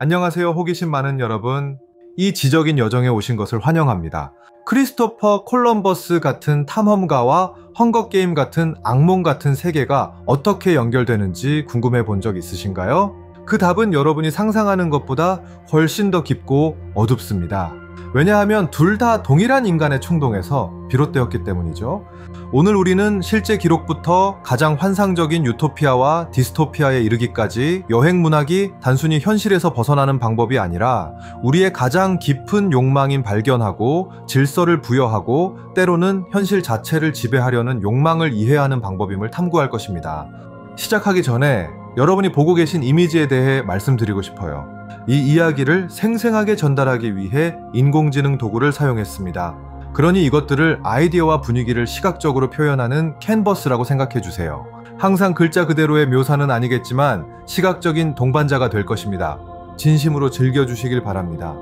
안녕하세요. 호기심 많은 여러분. 이 지적인 여정에 오신 것을 환영합니다. 크리스토퍼 콜럼버스 같은 탐험가와 헝거게임 같은 악몽 같은 세계가 어떻게 연결되는지 궁금해 본 적 있으신가요? 그 답은 여러분이 상상하는 것보다 훨씬 더 깊고 어둡습니다. 왜냐하면 둘 다 동일한 인간의 충동에서 비롯되었기 때문이죠. 오늘 우리는 실제 기록부터 가장 환상적인 유토피아와 디스토피아에 이르기까지 여행 문학이 단순히 현실에서 벗어나는 방법이 아니라 우리의 가장 깊은 욕망인 발견하고 질서를 부여하고 때로는 현실 자체를 지배하려는 욕망을 이해하는 방법임을 탐구할 것입니다. 시작하기 전에 여러분이 보고 계신 이미지에 대해 말씀드리고 싶어요. 이 이야기를 생생하게 전달하기 위해 인공지능 도구를 사용했습니다. 그러니 이것들을 아이디어와 분위기를 시각적으로 표현하는 캔버스라고 생각해 주세요. 항상 글자 그대로의 묘사는 아니겠지만 시각적인 동반자가 될 것입니다. 진심으로 즐겨주시길 바랍니다.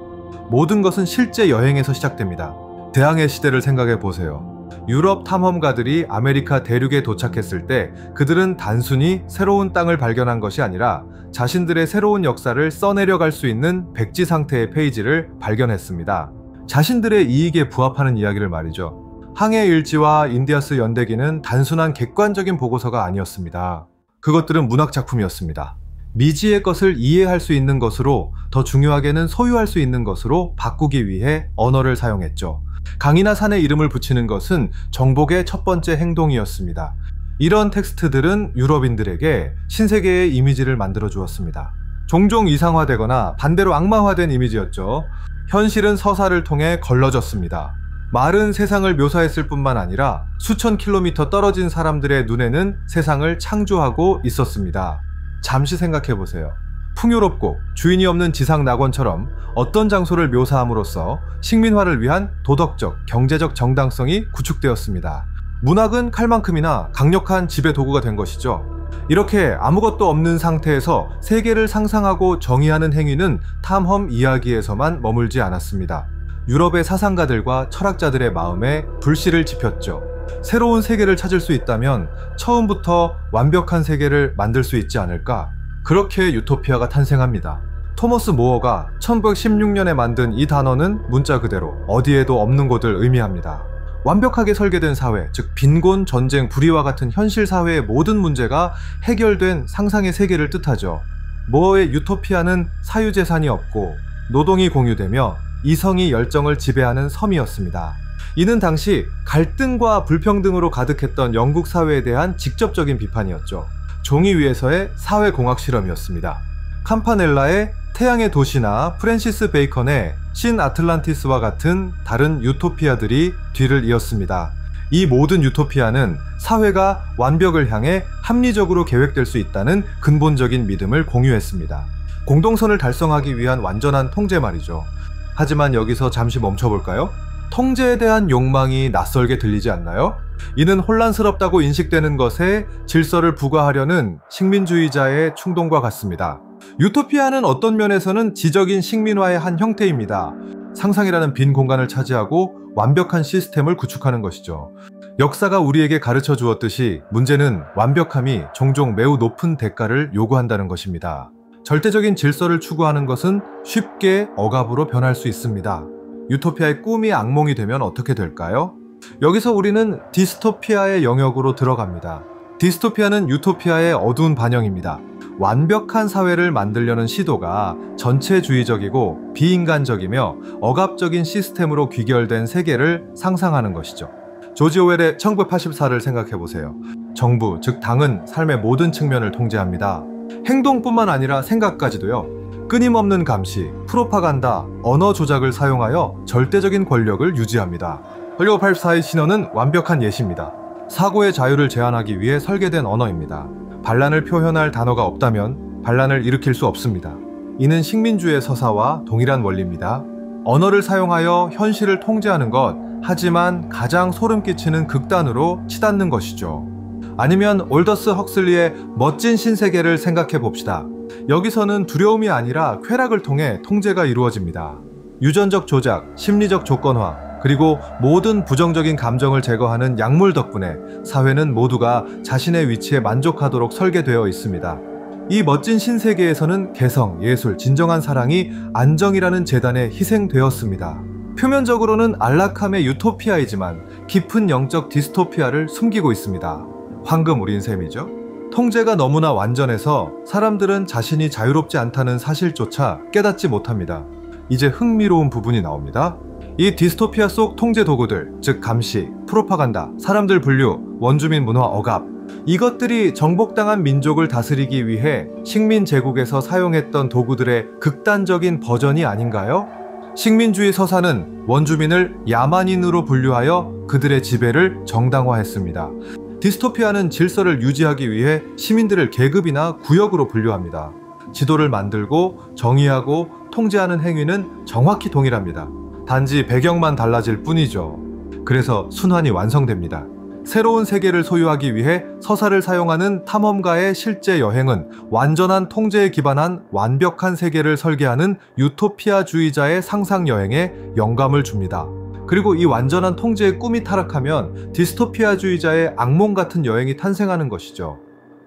모든 것은 실제 여행에서 시작됩니다. 대항해 시대를 생각해 보세요. 유럽 탐험가들이 아메리카 대륙에 도착했을 때 그들은 단순히 새로운 땅을 발견한 것이 아니라 자신들의 새로운 역사를 써내려갈 수 있는 백지 상태의 페이지를 발견했습니다. 자신들의 이익에 부합하는 이야기를 말이죠. 항해 일지와 인디아스 연대기는 단순한 객관적인 보고서가 아니었습니다. 그것들은 문학 작품이었습니다. 미지의 것을 이해할 수 있는 것으로, 더 중요하게는 소유할 수 있는 것으로 바꾸기 위해 언어를 사용했죠. 강이나 산의 이름을 붙이는 것은 정복의 첫 번째 행동이었습니다. 이런 텍스트들은 유럽인들에게 신세계의 이미지를 만들어 주었습니다. 종종 이상화되거나 반대로 악마화된 이미지였죠. 현실은 서사를 통해 걸러졌습니다. 말은 세상을 묘사했을 뿐만 아니라 수천 킬로미터 떨어진 사람들의 눈에는 세상을 창조하고 있었습니다. 잠시 생각해 보세요. 풍요롭고 주인이 없는 지상 낙원처럼 어떤 장소를 묘사함으로써 식민화를 위한 도덕적, 경제적 정당성이 구축되었습니다. 문학은 칼만큼이나 강력한 지배 도구가 된 것이죠. 이렇게 아무것도 없는 상태에서 세계를 상상하고 정의하는 행위는 탐험 이야기에서만 머물지 않았습니다. 유럽의 사상가들과 철학자들의 마음에 불씨를 지폈죠. 새로운 세계를 찾을 수 있다면 처음부터 완벽한 세계를 만들 수 있지 않을까? 그렇게 유토피아가 탄생합니다. 토머스 모어가 1916년에 만든 이 단어는 문자 그대로 어디에도 없는 곳을 의미합니다. 완벽하게 설계된 사회, 즉 빈곤, 전쟁, 불의와 같은 현실 사회의 모든 문제가 해결된 상상의 세계를 뜻하죠. 모어의 유토피아는 사유재산이 없고 노동이 공유되며 이성이 열정을 지배하는 섬이었습니다. 이는 당시 갈등과 불평등으로 가득했던 영국 사회에 대한 직접적인 비판이었죠. 종이 위에서의 사회공학 실험이었습니다. 캄파넬라의 태양의 도시나 프랜시스 베이컨의 신 아틀란티스와 같은 다른 유토피아들이 뒤를 이었습니다. 이 모든 유토피아는 사회가 완벽을 향해 합리적으로 계획될 수 있다는 근본적인 믿음을 공유했습니다. 공동선을 달성하기 위한 완전한 통제 말이죠. 하지만 여기서 잠시 멈춰볼까요? 통제에 대한 욕망이 낯설게 들리지 않나요? 이는 혼란스럽다고 인식되는 것에 질서를 부과하려는 식민주의자의 충동과 같습니다. 유토피아는 어떤 면에서는 지적인 식민화의 한 형태입니다. 상상이라는 빈 공간을 차지하고 완벽한 시스템을 구축하는 것이죠. 역사가 우리에게 가르쳐 주었듯이 문제는 완벽함이 종종 매우 높은 대가를 요구한다는 것입니다. 절대적인 질서를 추구하는 것은 쉽게 억압으로 변할 수 있습니다. 유토피아의 꿈이 악몽이 되면 어떻게 될까요? 여기서 우리는 디스토피아의 영역으로 들어갑니다. 디스토피아는 유토피아의 어두운 반영입니다. 완벽한 사회를 만들려는 시도가 전체주의적이고 비인간적이며 억압적인 시스템으로 귀결된 세계를 상상하는 것이죠. 조지 오웰의 1984를 생각해보세요. 정부, 즉 당은 삶의 모든 측면을 통제합니다. 행동뿐만 아니라 생각까지도요. 끊임없는 감시, 프로파간다, 언어 조작을 사용하여 절대적인 권력을 유지합니다. 1984의 신언은 완벽한 예시입니다. 사고의 자유를 제한하기 위해 설계된 언어입니다. 반란을 표현할 단어가 없다면 반란을 일으킬 수 없습니다. 이는 식민주의 서사와 동일한 원리입니다. 언어를 사용하여 현실을 통제하는 것, 하지만 가장 소름 끼치는 극단으로 치닫는 것이죠. 아니면 올더스 헉슬리의 멋진 신세계를 생각해 봅시다. 여기서는 두려움이 아니라 쾌락을 통해 통제가 이루어집니다. 유전적 조작, 심리적 조건화, 그리고 모든 부정적인 감정을 제거하는 약물 덕분에 사회는 모두가 자신의 위치에 만족하도록 설계되어 있습니다. 이 멋진 신세계에서는 개성, 예술, 진정한 사랑이 안정이라는 재단에 희생되었습니다. 표면적으로는 안락함의 유토피아이지만 깊은 영적 디스토피아를 숨기고 있습니다. 황금 우린 셈이죠. 통제가 너무나 완전해서 사람들은 자신이 자유롭지 않다는 사실조차 깨닫지 못합니다. 이제 흥미로운 부분이 나옵니다. 이 디스토피아 속 통제 도구들, 즉 감시, 프로파간다, 사람들 분류, 원주민 문화 억압, 이것들이 정복당한 민족을 다스리기 위해 식민 제국에서 사용했던 도구들의 극단적인 버전이 아닌가요? 식민주의 서사는 원주민을 야만인으로 분류하여 그들의 지배를 정당화했습니다. 디스토피아는 질서를 유지하기 위해 시민들을 계급이나 구역으로 분류합니다. 지도를 만들고 정의하고 통제하는 행위는 정확히 동일합니다. 단지 배경만 달라질 뿐이죠. 그래서 순환이 완성됩니다. 새로운 세계를 소유하기 위해 서사를 사용하는 탐험가의 실제 여행은 완전한 통제에 기반한 완벽한 세계를 설계하는 유토피아주의자의 상상 여행에 영감을 줍니다. 그리고 이 완전한 통제의 꿈이 타락하면 디스토피아주의자의 악몽 같은 여행이 탄생하는 것이죠.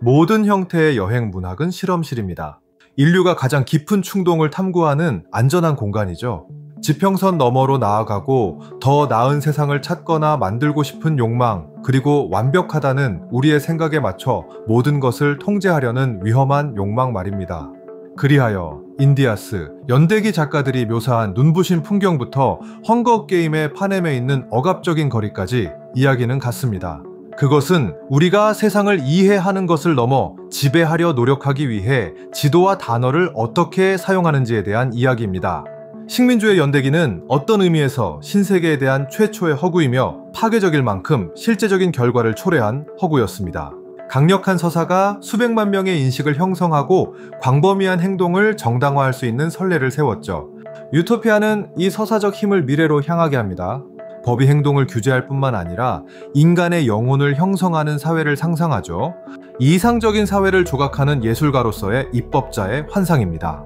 모든 형태의 여행 문학은 실험실입니다. 인류가 가장 깊은 충동을 탐구하는 안전한 공간이죠. 지평선 너머로 나아가고 더 나은 세상을 찾거나 만들고 싶은 욕망, 그리고 완벽하다는 우리의 생각에 맞춰 모든 것을 통제하려는 위험한 욕망 말입니다. 그리하여 인디아스, 연대기 작가들이 묘사한 눈부신 풍경부터 헝거게임의 파넴에 있는 억압적인 거리까지 이야기는 같습니다. 그것은 우리가 세상을 이해하는 것을 넘어 지배하려 노력하기 위해 지도와 단어를 어떻게 사용하는지에 대한 이야기입니다. 식민주의 연대기는 어떤 의미에서 신세계에 대한 최초의 허구이며 파괴적일 만큼 실제적인 결과를 초래한 허구였습니다. 강력한 서사가 수백만 명의 인식을 형성하고 광범위한 행동을 정당화할 수 있는 선례를 세웠죠. 유토피아는 이 서사적 힘을 미래로 향하게 합니다. 법이 행동을 규제할 뿐만 아니라 인간의 영혼을 형성하는 사회를 상상하죠. 이상적인 사회를 조각하는 예술가로서의 입법자의 환상입니다.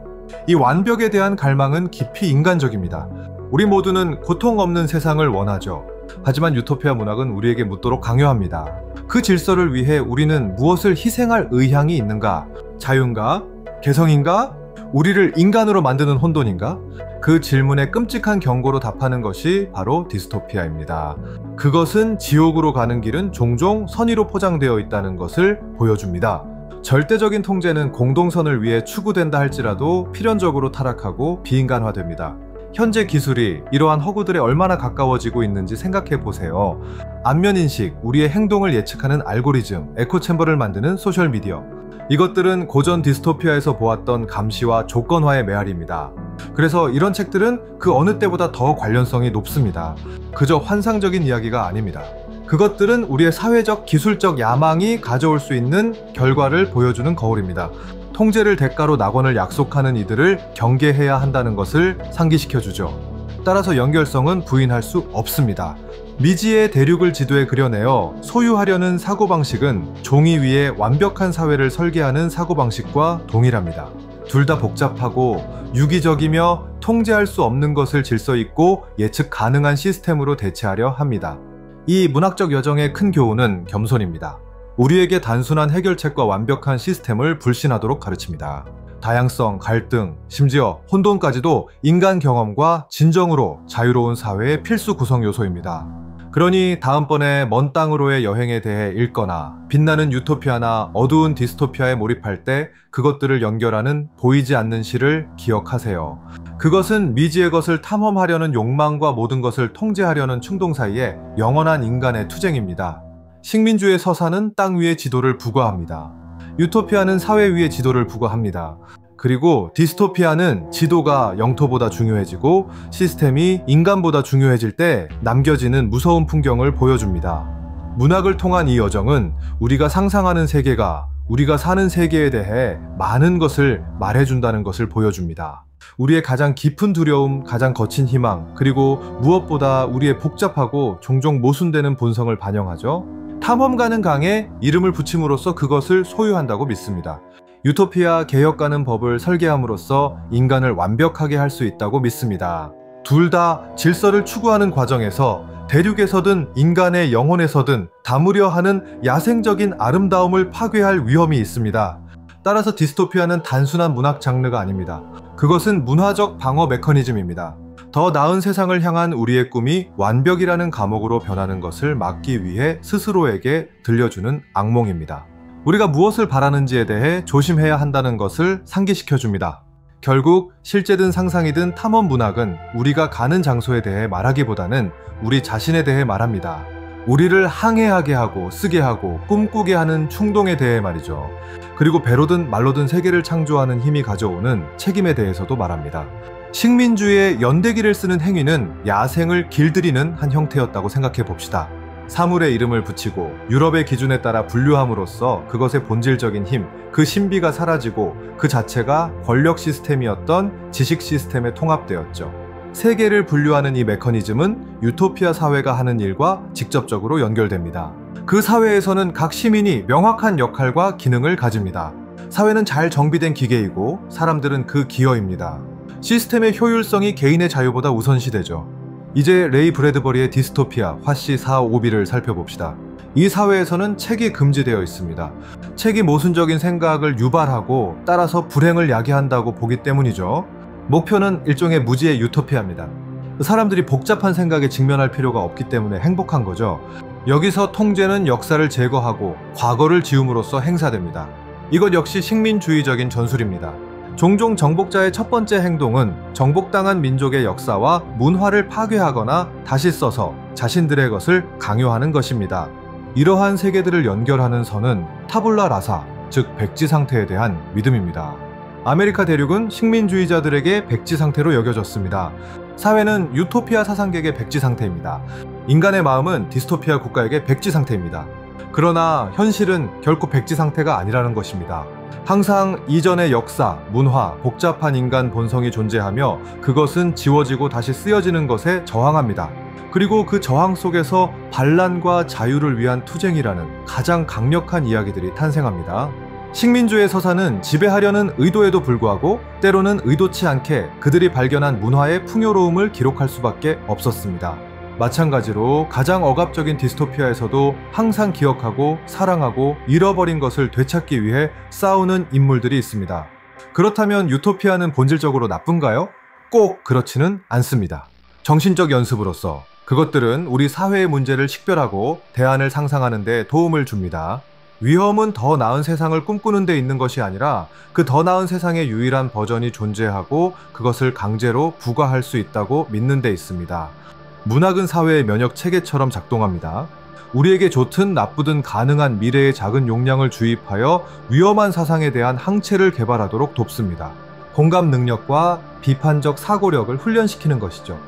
이 완벽에 대한 갈망은 깊이 인간적입니다. 우리 모두는 고통 없는 세상을 원하죠. 하지만 유토피아 문학은 우리에게 묻도록 강요합니다. 그 질서를 위해 우리는 무엇을 희생할 의향이 있는가? 자유인가? 개성인가? 우리를 인간으로 만드는 혼돈인가? 그 질문에 끔찍한 경고로 답하는 것이 바로 디스토피아입니다. 그것은 지옥으로 가는 길은 종종 선의로 포장되어 있다는 것을 보여줍니다. 절대적인 통제는 공동선을 위해 추구된다 할지라도 필연적으로 타락하고 비인간화됩니다. 현재 기술이 이러한 허구들에 얼마나 가까워지고 있는지 생각해 보세요. 안면인식, 우리의 행동을 예측하는 알고리즘, 에코챔버를 만드는 소셜미디어. 이것들은 고전 디스토피아에서 보았던 감시와 조건화의 메아리입니다. 그래서 이런 책들은 그 어느 때보다 더 관련성이 높습니다. 그저 환상적인 이야기가 아닙니다. 그것들은 우리의 사회적, 기술적 야망이 가져올 수 있는 결과를 보여주는 거울입니다. 통제를 대가로 낙원을 약속하는 이들을 경계해야 한다는 것을 상기시켜주죠. 따라서 연결성은 부인할 수 없습니다. 미지의 대륙을 지도에 그려내어 소유하려는 사고방식은 종이 위에 완벽한 사회를 설계하는 사고방식과 동일합니다. 둘 다 복잡하고 유기적이며 통제할 수 없는 것을 질서 있고 예측 가능한 시스템으로 대체하려 합니다. 이 문학적 여정의 큰 교훈은 겸손입니다. 우리에게 단순한 해결책과 완벽한 시스템을 불신하도록 가르칩니다. 다양성, 갈등, 심지어 혼돈까지도 인간 경험과 진정으로 자유로운 사회의 필수 구성 요소입니다. 그러니 다음번에 먼 땅으로의 여행에 대해 읽거나 빛나는 유토피아나 어두운 디스토피아에 몰입할 때 그것들을 연결하는 보이지 않는 시를 기억하세요. 그것은 미지의 것을 탐험하려는 욕망과 모든 것을 통제하려는 충동 사이에 영원한 인간의 투쟁입니다. 식민주의 서사는 땅 위의 지도를 부과합니다. 유토피아는 사회 위의 지도를 부과합니다. 그리고 디스토피아는 지도가 영토보다 중요해지고 시스템이 인간보다 중요해질 때 남겨지는 무서운 풍경을 보여줍니다. 문학을 통한 이 여정은 우리가 상상하는 세계가 우리가 사는 세계에 대해 많은 것을 말해준다는 것을 보여줍니다. 우리의 가장 깊은 두려움, 가장 거친 희망, 그리고 무엇보다 우리의 복잡하고 종종 모순되는 본성을 반영하죠. 탐험가는 강에 이름을 붙임으로써 그것을 소유한다고 믿습니다. 유토피아 개혁가는 법을 설계함으로써 인간을 완벽하게 할 수 있다고 믿습니다. 둘 다 질서를 추구하는 과정에서 대륙에서든 인간의 영혼에서든 담으려 하는 야생적인 아름다움을 파괴할 위험이 있습니다. 따라서 디스토피아는 단순한 문학 장르가 아닙니다. 그것은 문화적 방어 메커니즘입니다. 더 나은 세상을 향한 우리의 꿈이 완벽이라는 감옥으로 변하는 것을 막기 위해 스스로에게 들려주는 악몽입니다. 우리가 무엇을 바라는지에 대해 조심해야 한다는 것을 상기시켜줍니다. 결국 실제든 상상이든 탐험 문학은 우리가 가는 장소에 대해 말하기보다는 우리 자신에 대해 말합니다. 우리를 항해하게 하고 쓰게 하고 꿈꾸게 하는 충동에 대해 말이죠. 그리고 배로든 말로든 세계를 창조하는 힘이 가져오는 책임에 대해서도 말합니다. 식민주의의 연대기를 쓰는 행위는 야생을 길들이는 한 형태였다고 생각해 봅시다. 사물의 이름을 붙이고 유럽의 기준에 따라 분류함으로써 그것의 본질적인 힘, 그 신비가 사라지고 그 자체가 권력 시스템이었던 지식 시스템에 통합되었죠. 세계를 분류하는 이 메커니즘은 유토피아 사회가 하는 일과 직접적으로 연결됩니다. 그 사회에서는 각 시민이 명확한 역할과 기능을 가집니다. 사회는 잘 정비된 기계이고 사람들은 그 기어입니다. 시스템의 효율성이 개인의 자유보다 우선시되죠. 이제 레이 브래드버리의 디스토피아 화씨 4.5b를 살펴봅시다. 이 사회에서는 책이 금지되어 있습니다. 책이 모순적인 생각을 유발하고 따라서 불행을 야기한다고 보기 때문이죠. 목표는 일종의 무지의 유토피아입니다. 사람들이 복잡한 생각에 직면할 필요가 없기 때문에 행복한 거죠. 여기서 통제는 역사를 제거하고 과거를 지움으로써 행사됩니다. 이것 역시 식민주의적인 전술입니다. 종종 정복자의 첫 번째 행동은 정복당한 민족의 역사와 문화를 파괴하거나 다시 써서 자신들의 것을 강요하는 것입니다. 이러한 세계들을 연결하는 선은 타불라 라사, 즉 백지 상태에 대한 믿음입니다. 아메리카 대륙은 식민주의자들에게 백지 상태로 여겨졌습니다. 사회는 유토피아 사상객의 백지 상태입니다. 인간의 마음은 디스토피아 국가에게 백지 상태입니다. 그러나 현실은 결코 백지 상태가 아니라는 것입니다. 항상 이전의 역사, 문화, 복잡한 인간 본성이 존재하며 그것은 지워지고 다시 쓰여지는 것에 저항합니다. 그리고 그 저항 속에서 반란과 자유를 위한 투쟁이라는 가장 강력한 이야기들이 탄생합니다. 식민주의 서사는 지배하려는 의도에도 불구하고 때로는 의도치 않게 그들이 발견한 문화의 풍요로움을 기록할 수밖에 없었습니다. 마찬가지로 가장 억압적인 디스토피아에서도 항상 기억하고 사랑하고 잃어버린 것을 되찾기 위해 싸우는 인물들이 있습니다. 그렇다면 유토피아는 본질적으로 나쁜가요? 꼭 그렇지는 않습니다. 정신적 연습으로서 그것들은 우리 사회의 문제를 식별하고 대안을 상상하는 데 도움을 줍니다. 위험은 더 나은 세상을 꿈꾸는 데 있는 것이 아니라 그 더 나은 세상의 유일한 버전이 존재하고 그것을 강제로 부과할 수 있다고 믿는 데 있습니다. 문학은 사회의 면역 체계처럼 작동합니다. 우리에게 좋든 나쁘든 가능한 미래의 작은 용량을 주입하여 위험한 사상에 대한 항체를 개발하도록 돕습니다. 공감 능력과 비판적 사고력을 훈련시키는 것이죠.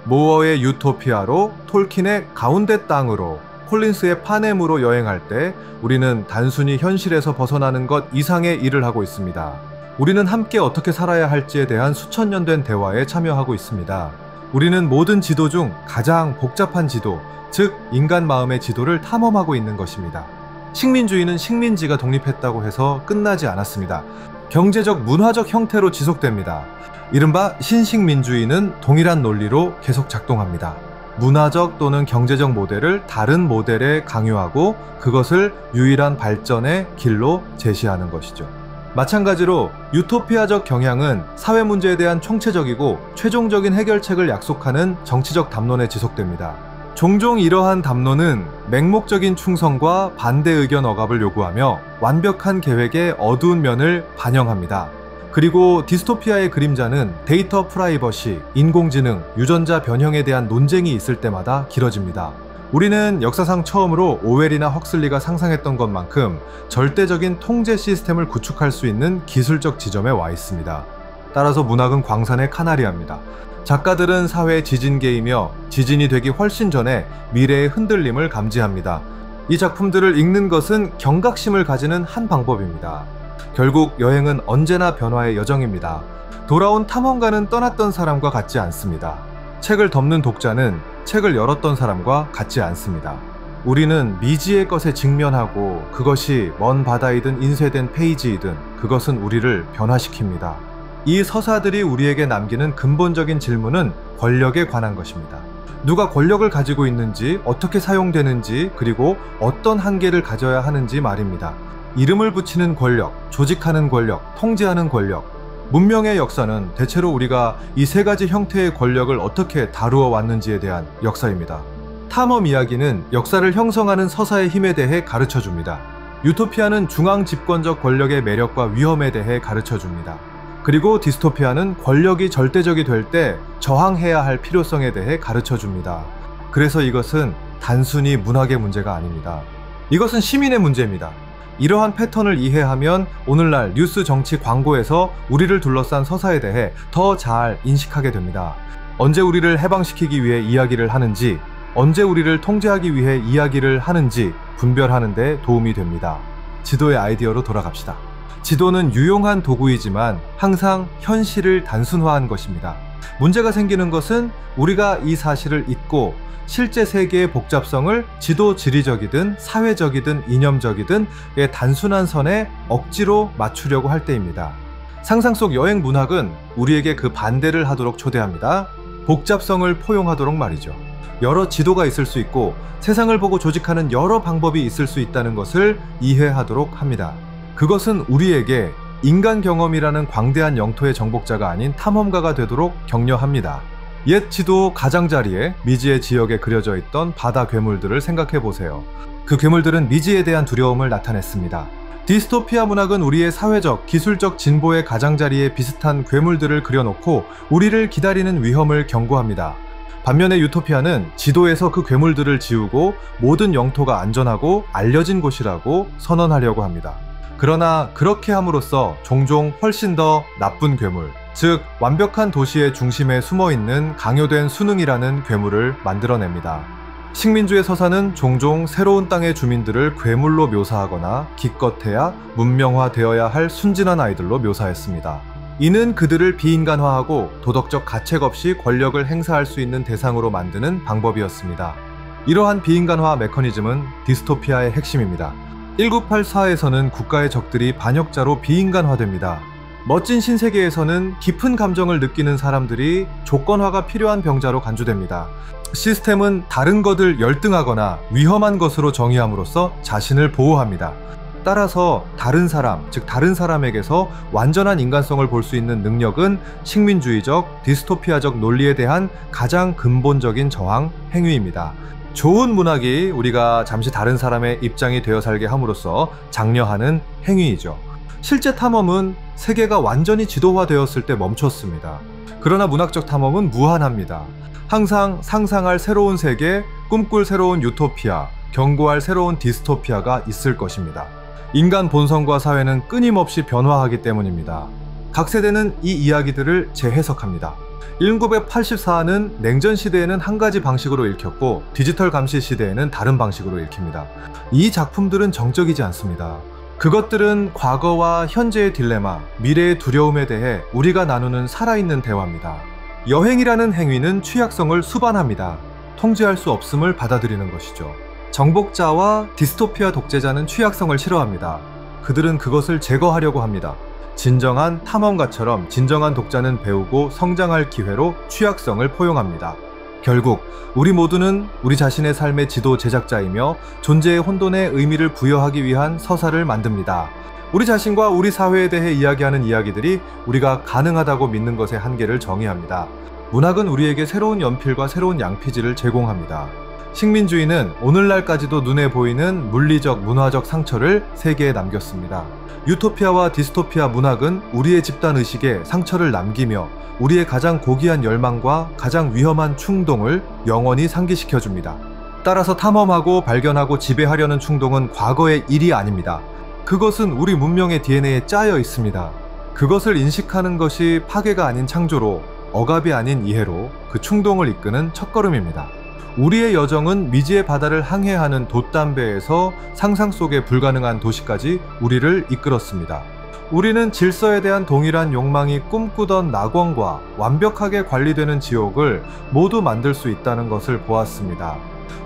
모어의 유토피아로 톨킨의 가운데 땅으로 콜린스의 파넴으로 여행할 때 우리는 단순히 현실에서 벗어나는 것 이상의 일을 하고 있습니다. 우리는 함께 어떻게 살아야 할지에 대한 수천 년 된 대화에 참여하고 있습니다. 우리는 모든 지도 중 가장 복잡한 지도, 즉 인간 마음의 지도를 탐험하고 있는 것입니다. 식민주의는 식민지가 독립했다고 해서 끝나지 않았습니다. 경제적, 문화적 형태로 지속됩니다. 이른바 신식민주의는 동일한 논리로 계속 작동합니다. 문화적 또는 경제적 모델을 다른 모델에 강요하고 그것을 유일한 발전의 길로 제시하는 것이죠. 마찬가지로 유토피아적 경향은 사회 문제에 대한 총체적이고 최종적인 해결책을 약속하는 정치적 담론에 지속됩니다. 종종 이러한 담론은 맹목적인 충성과 반대 의견 억압을 요구하며 완벽한 계획의 어두운 면을 반영합니다. 그리고 디스토피아의 그림자는 데이터 프라이버시, 인공지능, 유전자 변형에 대한 논쟁이 있을 때마다 길어집니다. 우리는 역사상 처음으로 오웰이나 헉슬리가 상상했던 것만큼 절대적인 통제 시스템을 구축할 수 있는 기술적 지점에 와 있습니다. 따라서 문학은 광산의 카나리아입니다. 작가들은 사회의 지진계이며 지진이 되기 훨씬 전에 미래의 흔들림을 감지합니다. 이 작품들을 읽는 것은 경각심을 가지는 한 방법입니다. 결국 여행은 언제나 변화의 여정입니다. 돌아온 탐험가는 떠났던 사람과 같지 않습니다. 책을 덮는 독자는 책을 열었던 사람과 같지 않습니다. 우리는 미지의 것에 직면하고 그것이 먼 바다이든 인쇄된 페이지이든 그것은 우리를 변화시킵니다. 이 서사들이 우리에게 남기는 근본적인 질문은 권력에 관한 것입니다. 누가 권력을 가지고 있는지, 어떻게 사용되는지, 그리고 어떤 한계를 가져야 하는지 말입니다. 이름을 붙이는 권력, 조직하는 권력, 통제하는 권력. 문명의 역사는 대체로 우리가 이 세 가지 형태의 권력을 어떻게 다루어 왔는지에 대한 역사입니다. 탐험 이야기는 역사를 형성하는 서사의 힘에 대해 가르쳐 줍니다. 유토피아는 중앙 집권적 권력의 매력과 위험에 대해 가르쳐 줍니다. 그리고 디스토피아는 권력이 절대적이 될 때 저항해야 할 필요성에 대해 가르쳐 줍니다. 그래서 이것은 단순히 문학의 문제가 아닙니다. 이것은 시민의 문제입니다. 이러한 패턴을 이해하면 오늘날 뉴스, 정치, 광고에서 우리를 둘러싼 서사에 대해 더 잘 인식하게 됩니다. 언제 우리를 해방시키기 위해 이야기를 하는지, 언제 우리를 통제하기 위해 이야기를 하는지 분별하는 데 도움이 됩니다. 지도의 아이디어로 돌아갑시다. 지도는 유용한 도구이지만 항상 현실을 단순화한 것입니다. 문제가 생기는 것은 우리가 이 사실을 잊고 실제 세계의 복잡성을 지도 지리적이든 사회적이든 이념적이든 단순한 선에 억지로 맞추려고 할 때입니다. 상상 속 여행 문학은 우리에게 그 반대를 하도록 초대합니다. 복잡성을 포용하도록 말이죠. 여러 지도가 있을 수 있고 세상을 보고 조직하는 여러 방법이 있을 수 있다는 것을 이해하도록 합니다. 그것은 우리에게 인간 경험이라는 광대한 영토의 정복자가 아닌 탐험가가 되도록 격려합니다. 옛 지도 가장자리에 미지의 지역에 그려져 있던 바다 괴물들을 생각해 보세요. 그 괴물들은 미지에 대한 두려움을 나타냈습니다. 디스토피아 문학은 우리의 사회적, 기술적 진보의 가장자리에 비슷한 괴물들을 그려놓고 우리를 기다리는 위험을 경고합니다. 반면에 유토피아는 지도에서 그 괴물들을 지우고 모든 영토가 안전하고 알려진 곳이라고 선언하려고 합니다. 그러나 그렇게 함으로써 종종 훨씬 더 나쁜 괴물, 즉 완벽한 도시의 중심에 숨어있는 강요된 수능이라는 괴물을 만들어냅니다. 식민주의 서사는 종종 새로운 땅의 주민들을 괴물로 묘사하거나 기껏해야 문명화되어야 할 순진한 아이들로 묘사했습니다. 이는 그들을 비인간화하고 도덕적 가책 없이 권력을 행사할 수 있는 대상으로 만드는 방법이었습니다. 이러한 비인간화 메커니즘은 디스토피아의 핵심입니다. 1984에서는 국가의 적들이 반역자로 비인간화됩니다. 멋진 신세계에서는 깊은 감정을 느끼는 사람들이 조건화가 필요한 병자로 간주됩니다. 시스템은 다른 것을 열등하거나 위험한 것으로 정의함으로써 자신을 보호합니다. 따라서 다른 사람, 즉 다른 사람에게서 완전한 인간성을 볼 수 있는 능력은 식민주의적, 디스토피아적 논리에 대한 가장 근본적인 저항 행위입니다. 좋은 문학이 우리가 잠시 다른 사람의 입장이 되어 살게 함으로써 장려하는 행위이죠. 실제 탐험은 세계가 완전히 지도화되었을 때 멈췄습니다. 그러나 문학적 탐험은 무한합니다. 항상 상상할 새로운 세계, 꿈꿀 새로운 유토피아, 경고할 새로운 디스토피아가 있을 것입니다. 인간 본성과 사회는 끊임없이 변화하기 때문입니다. 각 세대는 이 이야기들을 재해석합니다. 1984는 냉전 시대에는 한 가지 방식으로 읽혔고 디지털 감시 시대에는 다른 방식으로 읽힙니다. 이 작품들은 정적이지 않습니다. 그것들은 과거와 현재의 딜레마, 미래의 두려움에 대해 우리가 나누는 살아있는 대화입니다. 여행이라는 행위는 취약성을 수반합니다. 통제할 수 없음을 받아들이는 것이죠. 정복자와 디스토피아 독재자는 취약성을 싫어합니다. 그들은 그것을 제거하려고 합니다. 진정한 탐험가처럼 진정한 독자는 배우고 성장할 기회로 취약성을 포용합니다. 결국 우리 모두는 우리 자신의 삶의 지도 제작자이며 존재의 혼돈에 의미를 부여하기 위한 서사를 만듭니다. 우리 자신과 우리 사회에 대해 이야기하는 이야기들이 우리가 가능하다고 믿는 것의 한계를 정의합니다. 문학은 우리에게 새로운 연필과 새로운 양피지를 제공합니다. 식민주의는 오늘날까지도 눈에 보이는 물리적, 문화적 상처를 세계에 남겼습니다. 유토피아와 디스토피아 문학은 우리의 집단의식에 상처를 남기며 우리의 가장 고귀한 열망과 가장 위험한 충동을 영원히 상기시켜줍니다. 따라서 탐험하고 발견하고 지배하려는 충동은 과거의 일이 아닙니다. 그것은 우리 문명의 DNA에 짜여 있습니다. 그것을 인식하는 것이 파괴가 아닌 창조로, 억압이 아닌 이해로 그 충동을 이끄는 첫걸음입니다. 우리의 여정은 미지의 바다를 항해하는 돛담배에서 상상 속의 불가능한 도시까지 우리를 이끌었습니다. 우리는 질서에 대한 동일한 욕망이 꿈꾸던 낙원과 완벽하게 관리되는 지옥을 모두 만들 수 있다는 것을 보았습니다.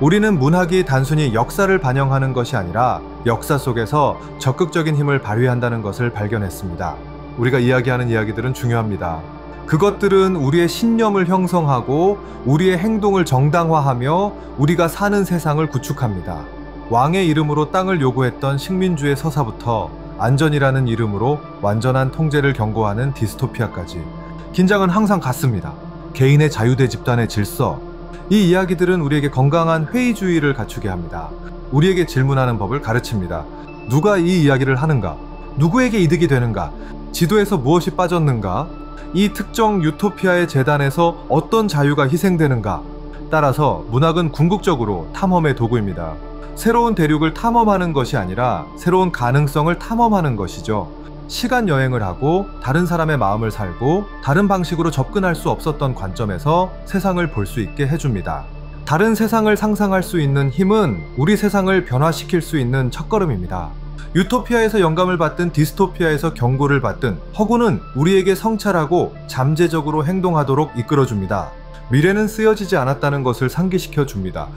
우리는 문학이 단순히 역사를 반영하는 것이 아니라 역사 속에서 적극적인 힘을 발휘한다는 것을 발견했습니다. 우리가 이야기하는 이야기들은 중요합니다. 그것들은 우리의 신념을 형성하고 우리의 행동을 정당화하며 우리가 사는 세상을 구축합니다. 왕의 이름으로 땅을 요구했던 식민주의 서사부터 안전이라는 이름으로 완전한 통제를 경고하는 디스토피아까지 긴장은 항상 같습니다. 개인의 자유 대 집단의 질서. 이 이야기들은 우리에게 건강한 회의주의를 갖추게 합니다. 우리에게 질문하는 법을 가르칩니다. 누가 이 이야기를 하는가? 누구에게 이득이 되는가? 지도에서 무엇이 빠졌는가? 이 특정 유토피아의 재단에서 어떤 자유가 희생되는가? 따라서 문학은 궁극적으로 탐험의 도구입니다. 새로운 대륙을 탐험하는 것이 아니라 새로운 가능성을 탐험하는 것이죠. 시간 여행을 하고 다른 사람의 마음을 살고 다른 방식으로 접근할 수 없었던 관점에서 세상을 볼 수 있게 해줍니다. 다른 세상을 상상할 수 있는 힘은 우리 세상을 변화시킬 수 있는 첫걸음입니다. 유토피아에서 영감을 받든 디스토피아에서 경고를 받든 허구는 우리에게 성찰하고 잠재적으로 행동하도록 이끌어줍니다. 미래는 쓰여지지 않았다는 것을 상기시켜 줍니다.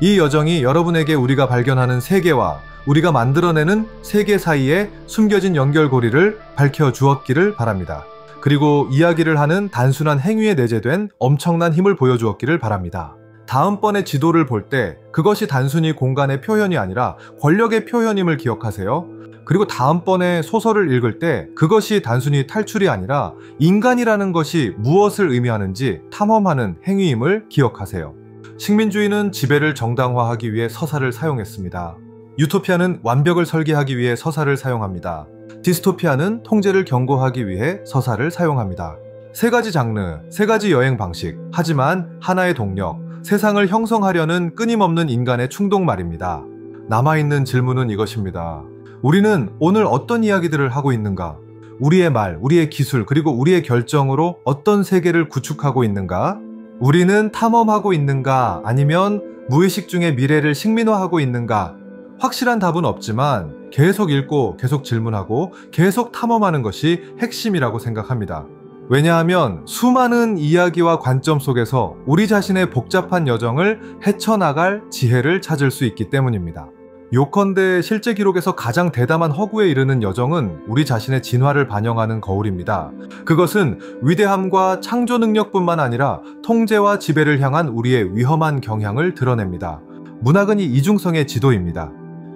이 여정이 여러분에게 우리가 발견하는 세계와 우리가 만들어내는 세계 사이에 숨겨진 연결고리를 밝혀주었기를 바랍니다. 그리고 이야기를 하는 단순한 행위에 내재된 엄청난 힘을 보여주었기를 바랍니다. 다음번에 지도를 볼 때 그것이 단순히 공간의 표현이 아니라 권력의 표현임을 기억하세요. 그리고 다음번에 소설을 읽을 때 그것이 단순히 탈출이 아니라 인간이라는 것이 무엇을 의미하는지 탐험하는 행위임을 기억하세요. 식민주의는 지배를 정당화하기 위해 서사를 사용했습니다. 유토피아는 완벽을 설계하기 위해 서사를 사용합니다. 디스토피아는 통제를 경고하기 위해 서사를 사용합니다. 세 가지 장르, 세 가지 여행 방식, 하지만 하나의 동력, 세상을 형성하려는 끊임없는 인간의 충동 말입니다. 남아있는 질문은 이것입니다. 우리는 오늘 어떤 이야기들을 하고 있는가? 우리의 말, 우리의 기술, 그리고 우리의 결정으로 어떤 세계를 구축하고 있는가? 우리는 탐험하고 있는가? 아니면 무의식 중에 미래를 식민화하고 있는가? 확실한 답은 없지만 계속 읽고 계속 질문하고 계속 탐험하는 것이 핵심이라고 생각합니다. 왜냐하면 수많은 이야기와 관점 속에서 우리 자신의 복잡한 여정을 헤쳐나갈 지혜를 찾을 수 있기 때문입니다. 요컨대 실제 기록에서 가장 대담한 허구에 이르는 여정은 우리 자신의 진화를 반영하는 거울입니다. 그것은 위대함과 창조 능력뿐만 아니라 통제와 지배를 향한 우리의 위험한 경향을 드러냅니다. 문학은 이 이중성의 지도입니다.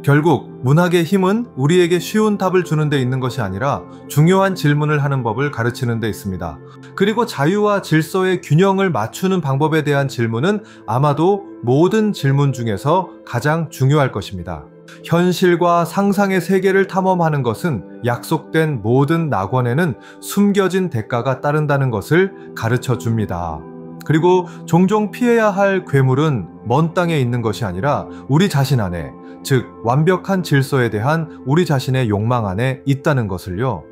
결국 문학의 힘은 우리에게 쉬운 답을 주는 데 있는 것이 아니라 중요한 질문을 하는 법을 가르치는 데 있습니다. 그리고 자유와 질서의 균형을 맞추는 방법에 대한 질문은 아마도 모든 질문 중에서 가장 중요할 것입니다. 현실과 상상의 세계를 탐험하는 것은 약속된 모든 낙원에는 숨겨진 대가가 따른다는 것을 가르쳐 줍니다. 그리고 종종 피해야 할 괴물은 먼 땅에 있는 것이 아니라 우리 자신 안에, 즉 완벽한 질서에 대한 우리 자신의 욕망 안에 있다는 것을요.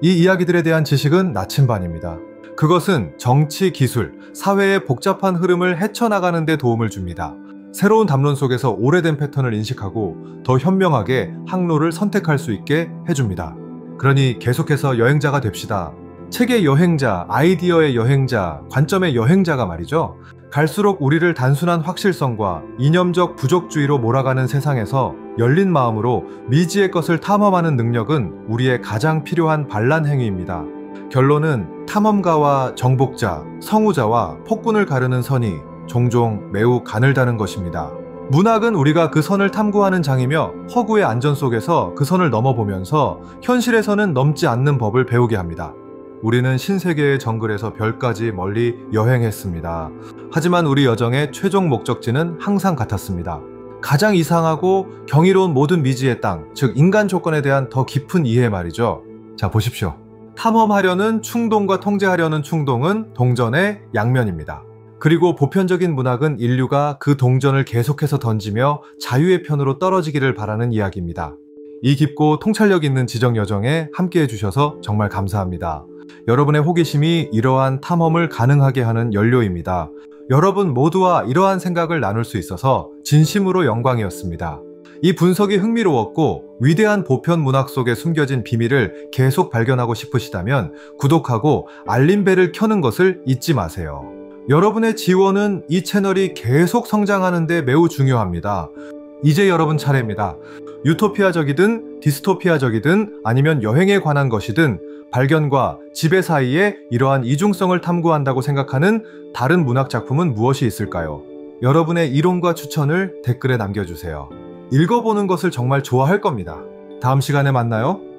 이 이야기들에 대한 지식은 나침반입니다. 그것은 정치, 기술, 사회의 복잡한 흐름을 헤쳐나가는 데 도움을 줍니다. 새로운 담론 속에서 오래된 패턴을 인식하고 더 현명하게 항로를 선택할 수 있게 해줍니다. 그러니 계속해서 여행자가 됩시다. 책의 여행자, 아이디어의 여행자, 관점의 여행자가 말이죠. 갈수록 우리를 단순한 확실성과 이념적 부족주의로 몰아가는 세상에서 열린 마음으로 미지의 것을 탐험하는 능력은 우리의 가장 필요한 반란 행위입니다. 결론은 탐험가와 정복자, 성우자와 폭군을 가르는 선이 종종 매우 가늘다는 것입니다. 문학은 우리가 그 선을 탐구하는 장이며 허구의 안전 속에서 그 선을 넘어보면서 현실에서는 넘지 않는 법을 배우게 합니다. 우리는 신세계의 정글에서 별까지 멀리 여행했습니다. 하지만 우리 여정의 최종 목적지는 항상 같았습니다. 가장 이상하고 경이로운 모든 미지의 땅, 즉 인간 조건에 대한 더 깊은 이해 말이죠. 자, 보십시오. 탐험하려는 충동과 통제하려는 충동은 동전의 양면입니다. 그리고 보편적인 문학은 인류가 그 동전을 계속해서 던지며 자유의 편으로 떨어지기를 바라는 이야기입니다. 이 깊고 통찰력 있는 지적 여정에 함께 해주셔서 정말 감사합니다. 여러분의 호기심이 이러한 탐험을 가능하게 하는 연료입니다. 여러분 모두와 이러한 생각을 나눌 수 있어서 진심으로 영광이었습니다. 이 분석이 흥미로웠고 위대한 보편 문학 속에 숨겨진 비밀을 계속 발견하고 싶으시다면 구독하고 알림벨을 켜는 것을 잊지 마세요. 여러분의 지원은 이 채널이 계속 성장하는 데 매우 중요합니다. 이제 여러분 차례입니다. 유토피아적이든 디스토피아적이든 아니면 여행에 관한 것이든 발견과 지배 사이에 이러한 이중성을 탐구한다고 생각하는 다른 문학 작품은 무엇이 있을까요? 여러분의 이론과 추천을 댓글에 남겨주세요. 읽어보는 것을 정말 좋아할 겁니다. 다음 시간에 만나요.